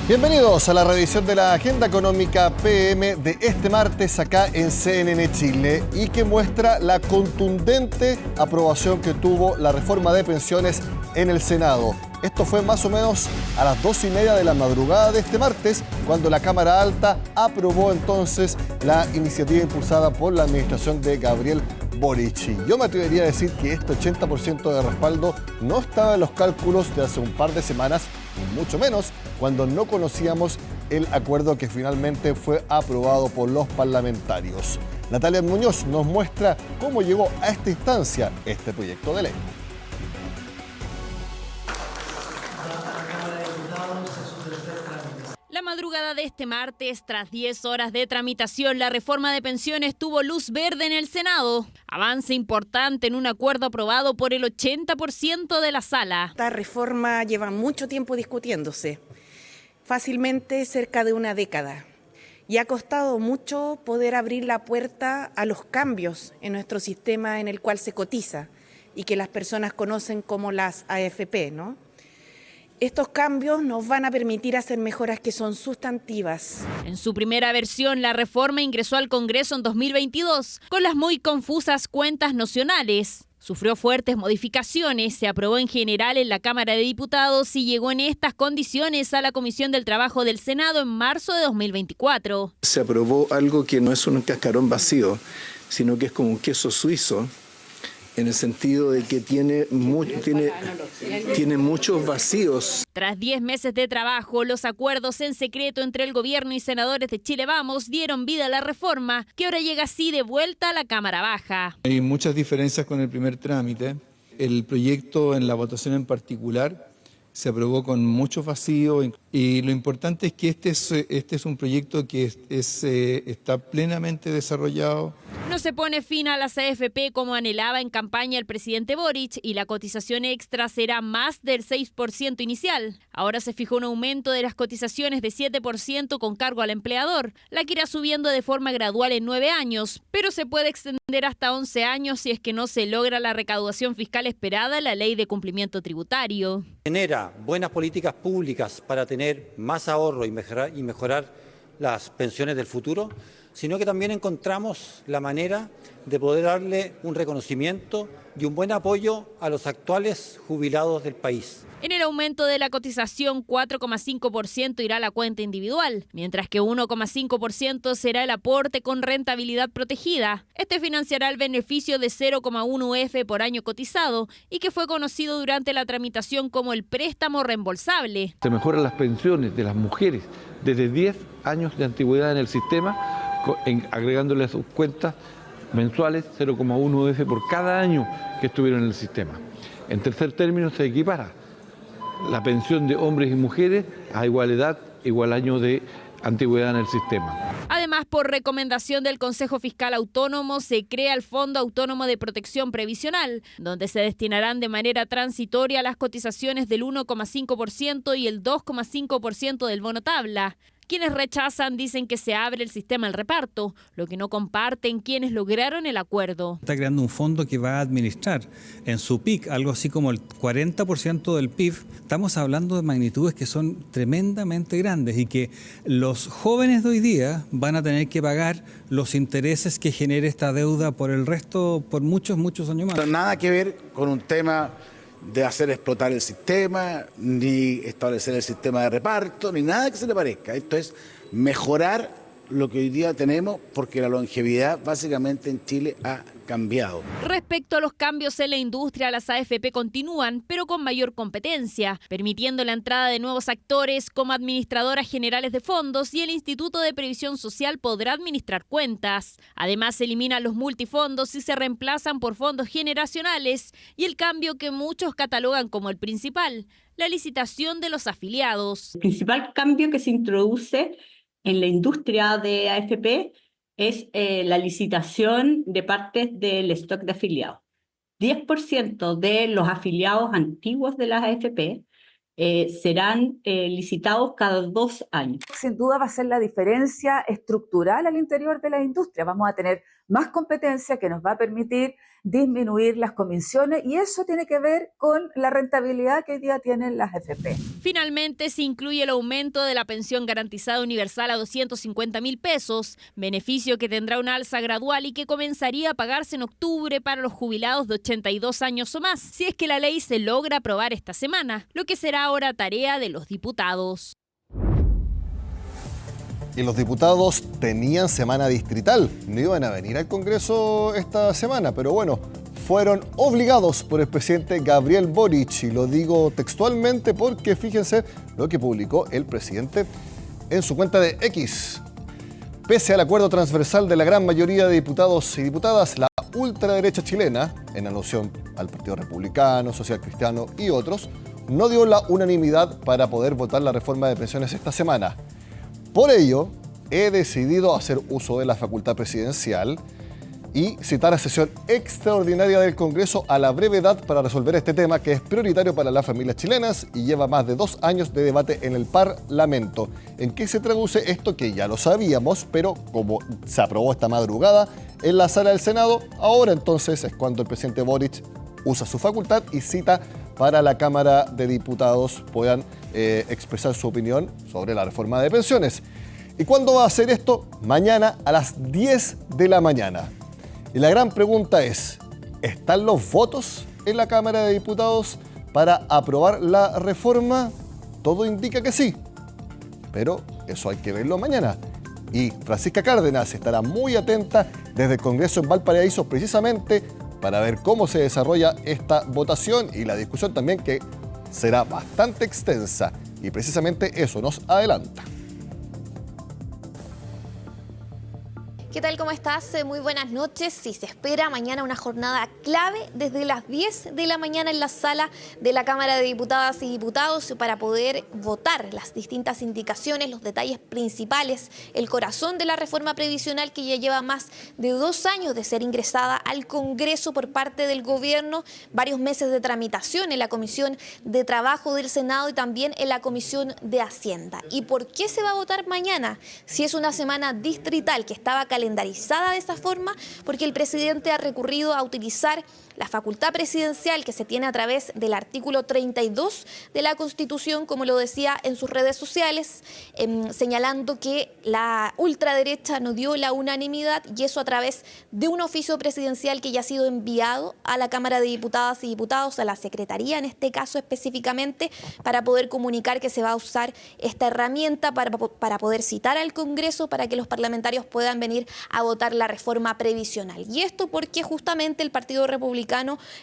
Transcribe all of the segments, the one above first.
Bienvenidos a la revisión de la agenda económica PM de este martes acá en CNN Chile y que muestra la contundente aprobación que tuvo la reforma de pensiones en el Senado. Esto fue más o menos a las 2:30 de la madrugada de este martes, cuando la Cámara Alta aprobó entonces la iniciativa impulsada por la administración de Gabriel Boric. Yo me atrevería a decir que este 80% de respaldo no estaba en los cálculos de hace un par de semanas, y mucho menos cuando no conocíamos el acuerdo que finalmente fue aprobado por los parlamentarios. Natalia Muñoz nos muestra cómo llegó a esta instancia este proyecto de ley. La madrugada de este martes, tras 10 horas de tramitación, la reforma de pensiones tuvo luz verde en el Senado. Avance importante en un acuerdo aprobado por el 80% de la sala. Esta reforma lleva mucho tiempo discutiéndose, fácilmente cerca de una década. Y ha costado mucho poder abrir la puerta a los cambios en nuestro sistema en el cual se cotiza y que las personas conocen como las AFP, ¿no? Estos cambios nos van a permitir hacer mejoras que son sustantivas. En su primera versión, la reforma ingresó al Congreso en 2022, con las muy confusas cuentas nocionales. Sufrió fuertes modificaciones, se aprobó en general en la Cámara de Diputados y llegó en estas condiciones a la Comisión del Trabajo del Senado en marzo de 2024. Se aprobó algo que no es un cascarón vacío, sino que es como un queso suizo, en el sentido de que tiene muchos vacíos. Tras 10 meses de trabajo, los acuerdos en secreto entre el gobierno y senadores de Chile Vamos dieron vida a la reforma, que ahora llega así de vuelta a la Cámara Baja. Hay muchas diferencias con el primer trámite. El proyecto en la votación en particular se aprobó con mucho vacío y lo importante es que este es un proyecto que está plenamente desarrollado. No se pone fin a las AFP como anhelaba en campaña el presidente Boric y la cotización extra será más del 6% inicial. Ahora se fijó un aumento de las cotizaciones de 7% con cargo al empleador, la que irá subiendo de forma gradual en 9 años, pero se puede extender hasta 11 años si es que no se logra la recaudación fiscal esperada en la ley de cumplimiento tributario. Genera buenas políticas públicas para tener más ahorro y mejorar las pensiones del futuro, sino que también encontramos la manera de poder darle un reconocimiento y un buen apoyo a los actuales jubilados del país. En el aumento de la cotización, 4,5% irá a la cuenta individual, mientras que 1,5% será el aporte con rentabilidad protegida. Este financiará el beneficio de 0,1 UF por año cotizado y que fue conocido durante la tramitación como el préstamo reembolsable. Se mejoran las pensiones de las mujeres desde 10 años de antigüedad en el sistema, agregándole a sus cuentas mensuales 0,1 UF por cada año que estuvieron en el sistema. En tercer término, se equipara la pensión de hombres y mujeres a igual edad, igual año de antigüedad en el sistema. Además, por recomendación del Consejo Fiscal Autónomo, se crea el Fondo Autónomo de Protección Previsional, donde se destinarán de manera transitoria las cotizaciones del 1,5% y el 2,5% del bono tabla. Quienes rechazan dicen que se abre el sistema al reparto, lo que no comparten quienes lograron el acuerdo. Está creando un fondo que va a administrar en su PIB algo así como el 40% del PIB. Estamos hablando de magnitudes que son tremendamente grandes y que los jóvenes de hoy día van a tener que pagar los intereses que genere esta deuda por el resto, por muchos años más. Nada que ver con un tema de hacer explotar el sistema, ni establecer el sistema de reparto, ni nada que se le parezca. Esto es mejorar lo que hoy día tenemos, porque la longevidad básicamente en Chile ha cambiado. Respecto a los cambios en la industria, las AFP continúan, pero con mayor competencia, permitiendo la entrada de nuevos actores como administradoras generales de fondos, y el Instituto de Previsión Social podrá administrar cuentas. Además, se eliminan los multifondos y se reemplazan por fondos generacionales, y el cambio que muchos catalogan como el principal, la licitación de los afiliados. El principal cambio que se introduce en la industria de AFP es la licitación de partes del stock de afiliados. 10% de los afiliados antiguos de las AFP serán licitados cada 2 años. Sin duda va a ser la diferencia estructural al interior de la industria. Vamos a tener más competencia que nos va a permitir disminuir las comisiones, y eso tiene que ver con la rentabilidad que hoy día tienen las AFP. Finalmente, se incluye el aumento de la pensión garantizada universal a 250.000 pesos, beneficio que tendrá una alza gradual y que comenzaría a pagarse en octubre para los jubilados de 82 años o más, si es que la ley se logra aprobar esta semana, lo que será ahora tarea de los diputados. Y los diputados tenían semana distrital, no iban a venir al Congreso esta semana, pero bueno, fueron obligados por el presidente Gabriel Boric, y lo digo textualmente porque fíjense lo que publicó el presidente en su cuenta de X. Pese al acuerdo transversal de la gran mayoría de diputados y diputadas, la ultraderecha chilena, en alusión al Partido Republicano, Social Cristiano y otros, no dio la unanimidad para poder votar la reforma de pensiones esta semana. Por ello, he decidido hacer uso de la facultad presidencial y citar a sesión extraordinaria del Congreso a la brevedad para resolver este tema que es prioritario para las familias chilenas y lleva más de 2 años de debate en el Parlamento. ¿En qué se traduce esto? Que ya lo sabíamos, pero como se aprobó esta madrugada en la sala del Senado, ahora entonces es cuando el presidente Boric usa su facultad y cita para la Cámara de Diputados puedan expresar su opinión sobre la reforma de pensiones. ¿Y cuándo va a hacer esto? Mañana a las 10 de la mañana. Y la gran pregunta es, ¿están los votos en la Cámara de Diputados para aprobar la reforma? Todo indica que sí, pero eso hay que verlo mañana. Y Francisca Cárdenas estará muy atenta desde el Congreso en Valparaíso precisamente para ver cómo se desarrolla esta votación y la discusión también, que será bastante extensa, y precisamente eso nos adelanta. ¿Qué tal? ¿Cómo estás? Muy buenas noches. Sí, se espera mañana una jornada clave desde las 10 de la mañana en la sala de la Cámara de Diputadas y Diputados para poder votar las distintas indicaciones, los detalles principales, el corazón de la reforma previsional que ya lleva más de 2 años de ser ingresada al Congreso por parte del gobierno, varios meses de tramitación en la Comisión de Trabajo del Senado y también en la Comisión de Hacienda. ¿Y por qué se va a votar mañana? Si es una semana distrital que estaba calendarizada de esa forma, porque el presidente ha recurrido a utilizar la facultad presidencial que se tiene a través del artículo 32 de la Constitución, como lo decía en sus redes sociales, señalando que la ultraderecha no dio la unanimidad, y eso a través de un oficio presidencial que ya ha sido enviado a la Cámara de Diputadas y Diputados, a la Secretaría en este caso específicamente, para poder comunicar que se va a usar esta herramienta para poder citar al Congreso para que los parlamentarios puedan venir a votar la reforma previsional. Y esto porque justamente el Partido Republicano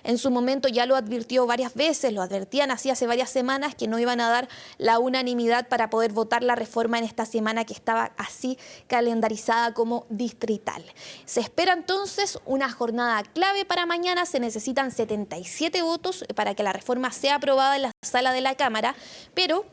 en su momento ya lo advirtió varias veces, lo advertían así hace varias semanas, que no iban a dar la unanimidad para poder votar la reforma en esta semana que estaba así calendarizada como distrital. Se espera entonces una jornada clave para mañana. Se necesitan 77 votos para que la reforma sea aprobada en la sala de la Cámara, pero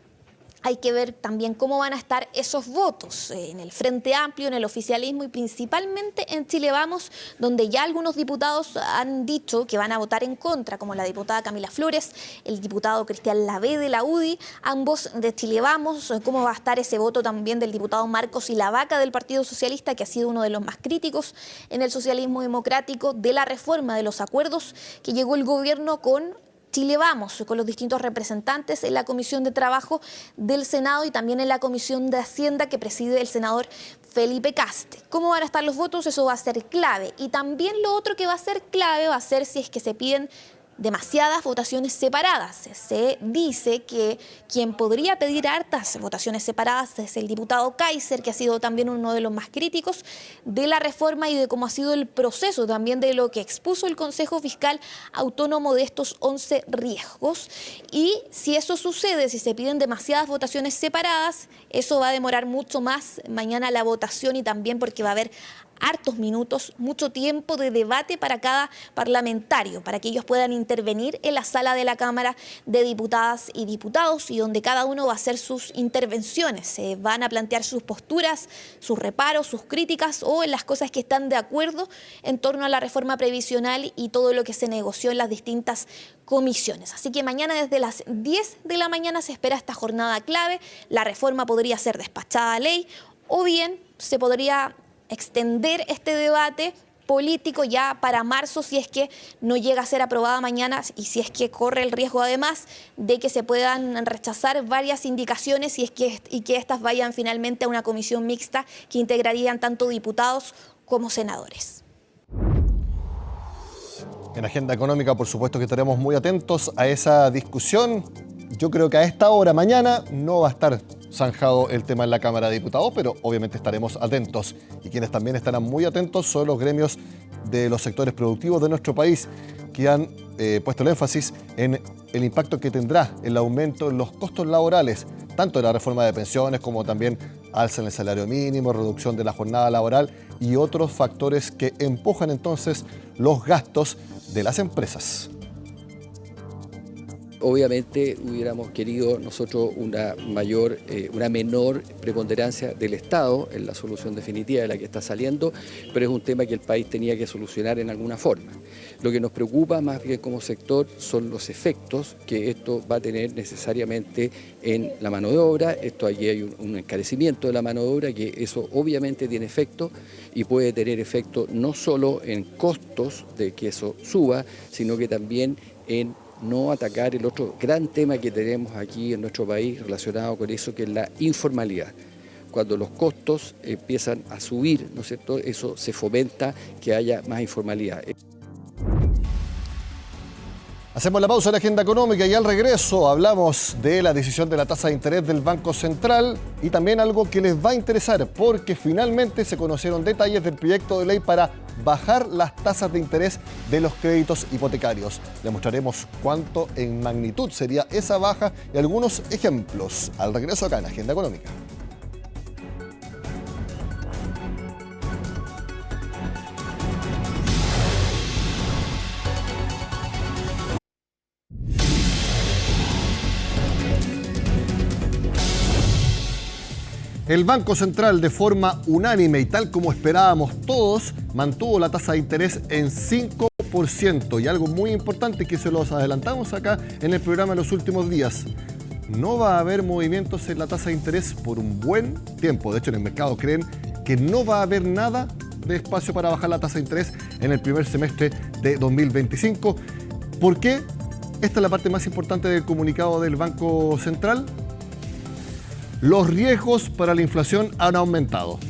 hay que ver también cómo van a estar esos votos en el Frente Amplio, en el oficialismo y principalmente en Chile Vamos, donde ya algunos diputados han dicho que van a votar en contra, como la diputada Camila Flores, el diputado Cristian Lavé de la UDI, ambos de Chile Vamos. Cómo va a estar ese voto también del diputado Marcos Ilavaca del Partido Socialista, que ha sido uno de los más críticos en el socialismo democrático de la reforma, de los acuerdos que llegó el gobierno con Chile Vamos, con los distintos representantes en la Comisión de Trabajo del Senado y también en la Comisión de Hacienda que preside el senador Felipe Caste. ¿Cómo van a estar los votos? Eso va a ser clave. Y también lo otro que va a ser clave va a ser si es que se piden demasiadas votaciones separadas. Se dice que quien podría pedir hartas votaciones separadas es el diputado Kaiser, que ha sido también uno de los más críticos de la reforma y de cómo ha sido el proceso también de lo que expuso el Consejo Fiscal Autónomo de estos 11 riesgos. Y si eso sucede, si se piden demasiadas votaciones separadas, eso va a demorar mucho más mañana la votación, y también porque va a haber hartos minutos, mucho tiempo de debate para cada parlamentario, para que ellos puedan intervenir en la sala de la Cámara de Diputadas y Diputados, y donde cada uno va a hacer sus intervenciones. Se van a plantear sus posturas, sus reparos, sus críticas o en las cosas que están de acuerdo en torno a la reforma previsional y todo lo que se negoció en las distintas comisiones. Así que mañana desde las 10 de la mañana se espera esta jornada clave. La reforma podría ser despachada a ley o bien se podría extender este debate político ya para marzo, si es que no llega a ser aprobada mañana y si es que corre el riesgo además de que se puedan rechazar varias indicaciones y que estas vayan finalmente a una comisión mixta que integrarían tanto diputados como senadores. En Agenda Económica, por supuesto que estaremos muy atentos a esa discusión. Yo creo que a esta hora, mañana, no va a estar zanjado el tema en la Cámara de Diputados, pero obviamente estaremos atentos. Y quienes también estarán muy atentos son los gremios de los sectores productivos de nuestro país, que han puesto el énfasis en el impacto que tendrá el aumento en los costos laborales, tanto de la reforma de pensiones como también alza en el salario mínimo, reducción de la jornada laboral y otros factores que empujan entonces los gastos de las empresas. Obviamente hubiéramos querido nosotros una menor preponderancia del Estado en la solución definitiva de la que está saliendo, pero es un tema que el país tenía que solucionar en alguna forma. Lo que nos preocupa más bien como sector son los efectos que esto va a tener necesariamente en la mano de obra. Aquí hay un encarecimiento de la mano de obra, que eso obviamente tiene efecto y puede tener efecto no solo en costos de que eso suba, sino que también en no atacar el otro gran tema que tenemos aquí en nuestro país relacionado con eso, que es la informalidad. Cuando los costos empiezan a subir, ¿no es cierto?, eso se fomenta que haya más informalidad. Hacemos la pausa en la Agenda Económica y al regreso hablamos de la decisión de la tasa de interés del Banco Central y también algo que les va a interesar, porque finalmente se conocieron detalles del proyecto de ley para bajar las tasas de interés de los créditos hipotecarios. Les mostraremos cuánto en magnitud sería esa baja y algunos ejemplos. Al regreso acá en Agenda Económica. El Banco Central, de forma unánime y tal como esperábamos todos, mantuvo la tasa de interés en 5%. Y algo muy importante que se los adelantamos acá en el programa en los últimos días: no va a haber movimientos en la tasa de interés por un buen tiempo. De hecho, en el mercado creen que no va a haber nada de espacio para bajar la tasa de interés en el primer semestre de 2025. ¿Por qué? Esta es la parte más importante del comunicado del Banco Central. Los riesgos para la inflación han aumentado.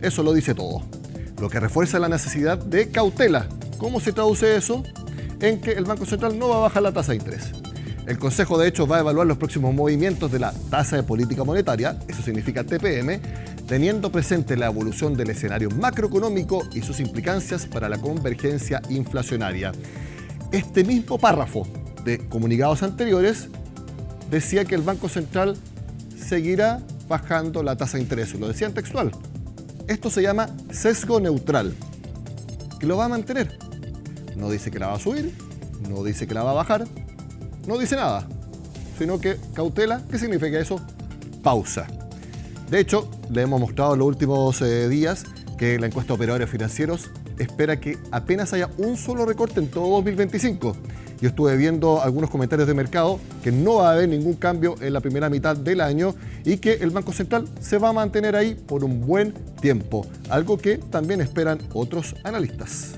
Eso lo dice todo. Lo que refuerza la necesidad de cautela. ¿Cómo se traduce eso? En que el Banco Central no va a bajar la tasa de interés. El Consejo, de hecho, va a evaluar los próximos movimientos de la tasa de política monetaria, eso significa TPM, teniendo presente la evolución del escenario macroeconómico y sus implicancias para la convergencia inflacionaria. Este mismo párrafo de comunicados anteriores decía que el Banco Central seguirá bajando la tasa de interés. Lo decían textual. Esto se llama sesgo neutral, que lo va a mantener. No dice que la va a subir, no dice que la va a bajar, no dice nada, sino que cautela. ¿Qué significa eso? Pausa. De hecho, le hemos mostrado en los últimos días que la encuesta de operadores financieros espera que apenas haya un solo recorte en todo 2025. Yo estuve viendo algunos comentarios de mercado que no va a haber ningún cambio en la primera mitad del año y que el Banco Central se va a mantener ahí por un buen tiempo, algo que también esperan otros analistas.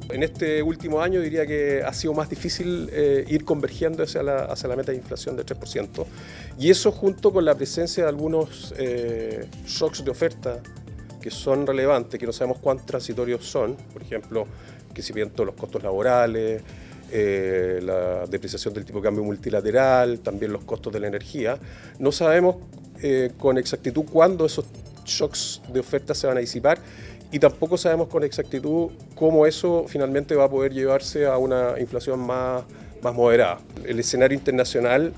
En este último año diría que ha sido más difícil ir convergiendo hacia la meta de inflación del 3%. Y eso, junto con la presencia de algunos shocks de oferta que son relevantes, que no sabemos cuán transitorios son, por ejemplo, crecimiento de los costos laborales, la depreciación del tipo de cambio multilateral, también los costos de la energía. No sabemos con exactitud cuándo esos shocks de oferta se van a disipar y tampoco sabemos con exactitud cómo eso finalmente va a poder llevarse a una inflación más moderada. El escenario internacional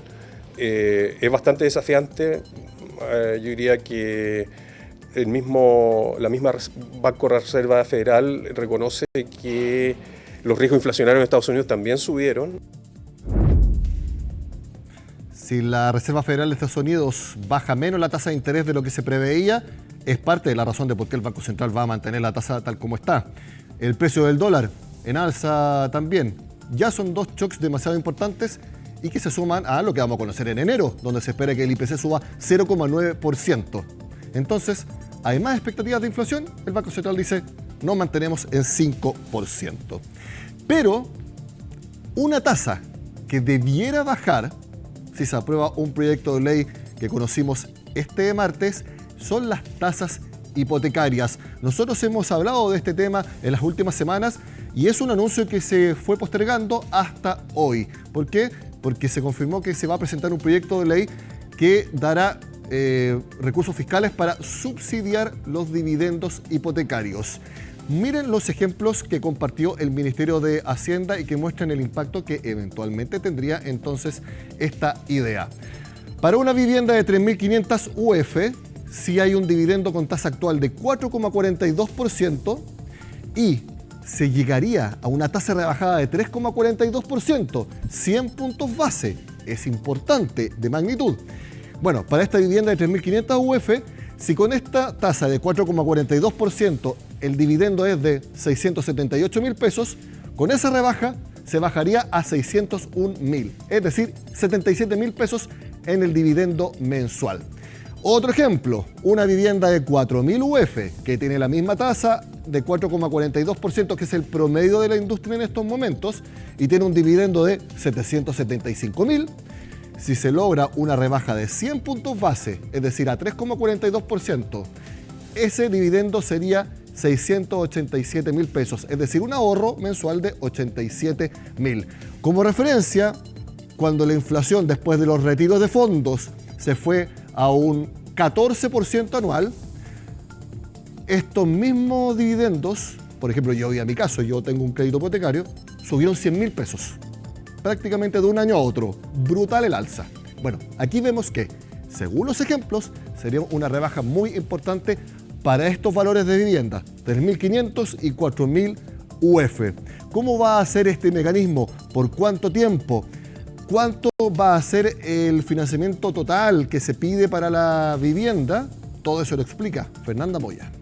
es bastante desafiante. Yo diría que la misma Banco de Reserva Federal reconoce que los riesgos inflacionarios en Estados Unidos también subieron. Si la Reserva Federal de Estados Unidos baja menos la tasa de interés de lo que se preveía, es parte de la razón de por qué el Banco Central va a mantener la tasa tal como está. El precio del dólar en alza también. Ya son dos shocks demasiado importantes y que se suman a lo que vamos a conocer en enero, donde se espera que el IPC suba 0,9%. Entonces, hay más expectativas de inflación, el Banco Central dice, nos mantenemos en 5%. Pero una tasa que debiera bajar, si se aprueba un proyecto de ley que conocimos este martes, son las tasas hipotecarias. Nosotros hemos hablado de este tema en las últimas semanas y es un anuncio que se fue postergando hasta hoy. ¿Por qué? Porque se confirmó que se va a presentar un proyecto de ley que dará recursos fiscales para subsidiar los dividendos hipotecarios. Miren los ejemplos que compartió el Ministerio de Hacienda y que muestran el impacto que eventualmente tendría entonces esta idea. Para una vivienda de 3.500 UF, si hay un dividendo con tasa actual de 4,42% y se llegaría a una tasa rebajada de 3,42%, 100 puntos base, es importante, de magnitud. Bueno, para esta vivienda de 3.500 UF, si con esta tasa de 4,42% el dividendo es de 678.000 pesos, con esa rebaja se bajaría a 601.000, es decir, 77.000 pesos en el dividendo mensual. Otro ejemplo, una vivienda de 4.000 UF que tiene la misma tasa de 4,42%, que es el promedio de la industria en estos momentos, y tiene un dividendo de 775.000. Si se logra una rebaja de 100 puntos base, es decir, a 3,42%, ese dividendo sería 687.000 pesos, es decir, un ahorro mensual de 87.000. Como referencia, cuando la inflación después de los retiros de fondos se fue a un 14% anual, estos mismos dividendos, por ejemplo, yo a mi caso, yo tengo un crédito hipotecario, subieron 100.000 pesos. Prácticamente de un año a otro. Brutal el alza. Bueno, aquí vemos que, según los ejemplos, sería una rebaja muy importante para estos valores de vivienda, 3.500 y 4.000 UF. ¿Cómo va a ser este mecanismo? ¿Por cuánto tiempo? ¿Cuánto va a ser el financiamiento total que se pide para la vivienda? Todo eso lo explica Fernanda Moya.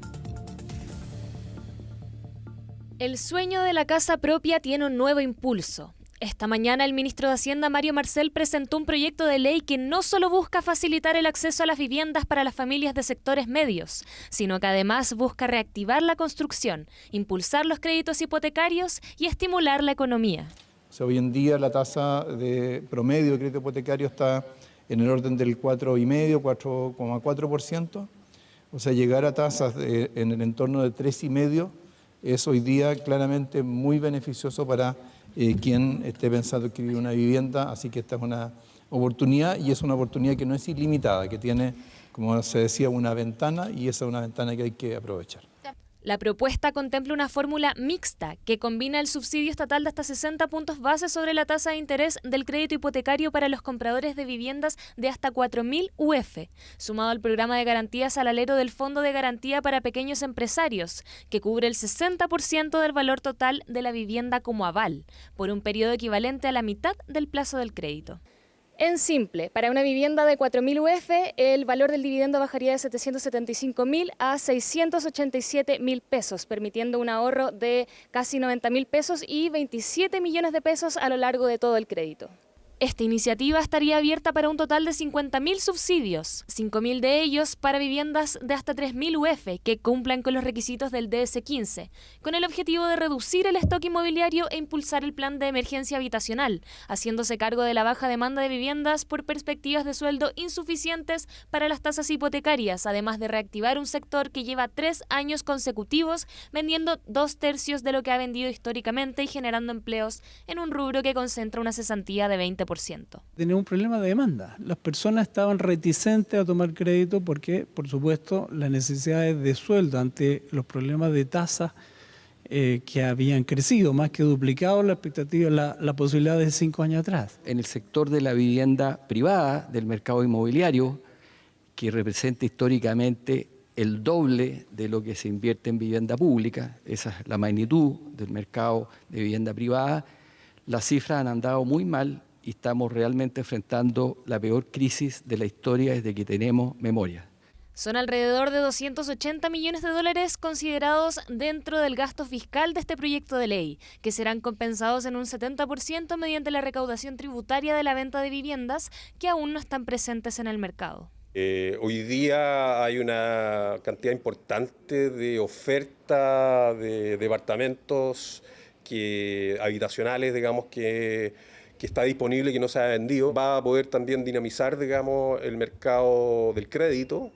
El sueño de la casa propia tiene un nuevo impulso. Esta mañana el ministro de Hacienda, Mario Marcel, presentó un proyecto de ley que no solo busca facilitar el acceso a las viviendas para las familias de sectores medios, sino que además busca reactivar la construcción, impulsar los créditos hipotecarios y estimular la economía. O sea, hoy en día la tasa de promedio de crédito hipotecario está en el orden del 4,5%, 4,4%. O sea, llegar a tasas en el entorno de 3,5% es hoy día claramente muy beneficioso para quien esté pensando adquirir una vivienda, así que esta es una oportunidad y es una oportunidad que no es ilimitada, que tiene, como se decía, una ventana y esa es una ventana que hay que aprovechar. La propuesta contempla una fórmula mixta que combina el subsidio estatal de hasta 60 puntos base sobre la tasa de interés del crédito hipotecario para los compradores de viviendas de hasta 4.000 UF, sumado al programa de garantías al alero del Fondo de Garantía para Pequeños Empresarios, que cubre el 60% del valor total de la vivienda como aval, por un periodo equivalente a la mitad del plazo del crédito. En simple, para una vivienda de 4.000 UF, el valor del dividendo bajaría de 775.000 a 687.000 pesos, permitiendo un ahorro de casi 90.000 pesos y 27 millones de pesos a lo largo de todo el crédito. Esta iniciativa estaría abierta para un total de 50.000 subsidios, 5.000 de ellos para viviendas de hasta 3.000 UF que cumplan con los requisitos del DS-15, con el objetivo de reducir el stock inmobiliario e impulsar el plan de emergencia habitacional, haciéndose cargo de la baja demanda de viviendas por perspectivas de sueldo insuficientes para las tasas hipotecarias, además de reactivar un sector que lleva 3 años consecutivos vendiendo 2/3 de lo que ha vendido históricamente y generando empleos en un rubro que concentra una cesantía de 20%. Tenía un problema de demanda. Las personas estaban reticentes a tomar crédito porque, por supuesto, las necesidades de sueldo ante los problemas de tasas que habían crecido, más que duplicado la expectativa, la posibilidad de 5 años atrás. En el sector de la vivienda privada, del mercado inmobiliario, que representa históricamente el doble de lo que se invierte en vivienda pública, esa es la magnitud del mercado de vivienda privada, las cifras han andado muy mal y estamos realmente enfrentando la peor crisis de la historia desde que tenemos memoria. Son alrededor de 280 millones de dólares considerados dentro del gasto fiscal de este proyecto de ley, que serán compensados en un 70% mediante la recaudación tributaria de la venta de viviendas que aún no están presentes en el mercado. Hoy día hay una cantidad importante de oferta de departamentos habitacionales, digamos, que está disponible y que no se ha vendido. Va a poder también dinamizar, digamos, el mercado del crédito.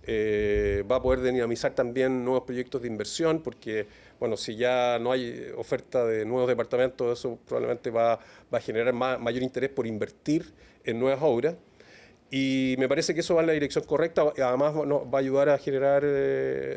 Va a poder dinamizar también nuevos proyectos de inversión, porque, bueno, si ya no hay oferta de nuevos departamentos, eso probablemente va a generar mayor interés por invertir en nuevas obras. Y me parece que eso va en la dirección correcta, además nos va a ayudar a generar,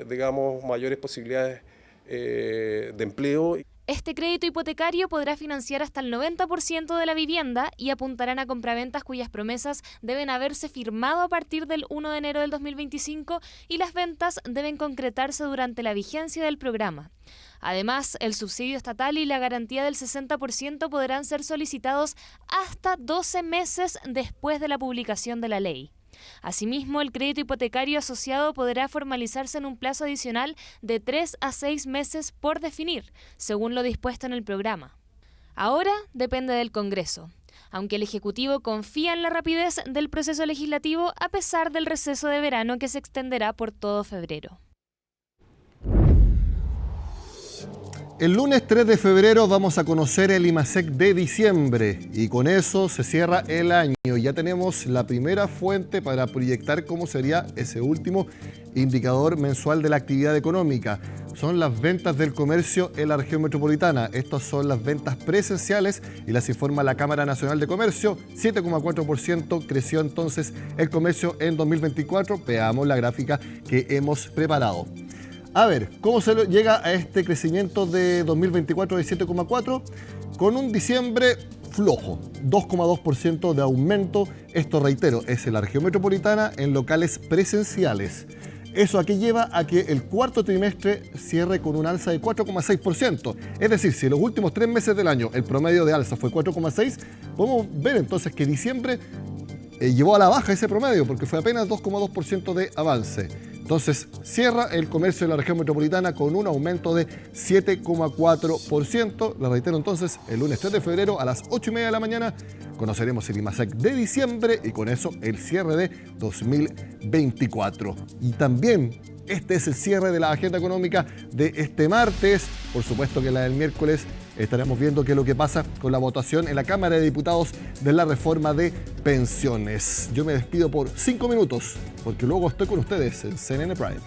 digamos, mayores posibilidades de empleo. Este crédito hipotecario podrá financiar hasta el 90% de la vivienda y apuntarán a compraventas cuyas promesas deben haberse firmado a partir del 1 de enero del 2025 y las ventas deben concretarse durante la vigencia del programa. Además, el subsidio estatal y la garantía del 60% podrán ser solicitados hasta 12 meses después de la publicación de la ley. Asimismo, el crédito hipotecario asociado podrá formalizarse en un plazo adicional de 3 a 6 meses por definir, según lo dispuesto en el programa. Ahora depende del Congreso, aunque el Ejecutivo confía en la rapidez del proceso legislativo a pesar del receso de verano que se extenderá por todo febrero. El lunes 3 de febrero vamos a conocer el IMASEC de diciembre y con eso se cierra el año. Ya tenemos la primera fuente para proyectar cómo sería ese último indicador mensual de la actividad económica. Son las ventas del comercio en la región metropolitana. Estas son las ventas presenciales y las informa la Cámara Nacional de Comercio. 7,4% creció entonces el comercio en 2024. Veamos la gráfica que hemos preparado. A ver, ¿cómo se llega a este crecimiento de 2024 de 7,4? Con un diciembre flojo, 2,2% de aumento. Esto, reitero, es en la región metropolitana en locales presenciales. ¿Eso a qué lleva? A que el cuarto trimestre cierre con un alza de 4,6%. Es decir, si en los últimos 3 meses del año el promedio de alza fue 4,6%, podemos ver entonces que diciembre llevó a la baja ese promedio porque fue apenas 2,2% de avance. Entonces, cierra el comercio de la región metropolitana con un aumento de 7,4%. Le reitero entonces, el lunes 3 de febrero a las 8:30 de la mañana conoceremos el IMASEC de diciembre y con eso el cierre de 2024. Y también este es el cierre de la agenda económica de este martes. Por supuesto que la del miércoles estaremos viendo qué es lo que pasa con la votación en la Cámara de Diputados de la reforma de pensiones. Yo me despido por 5 minutos porque luego estoy con ustedes en CNN Prime.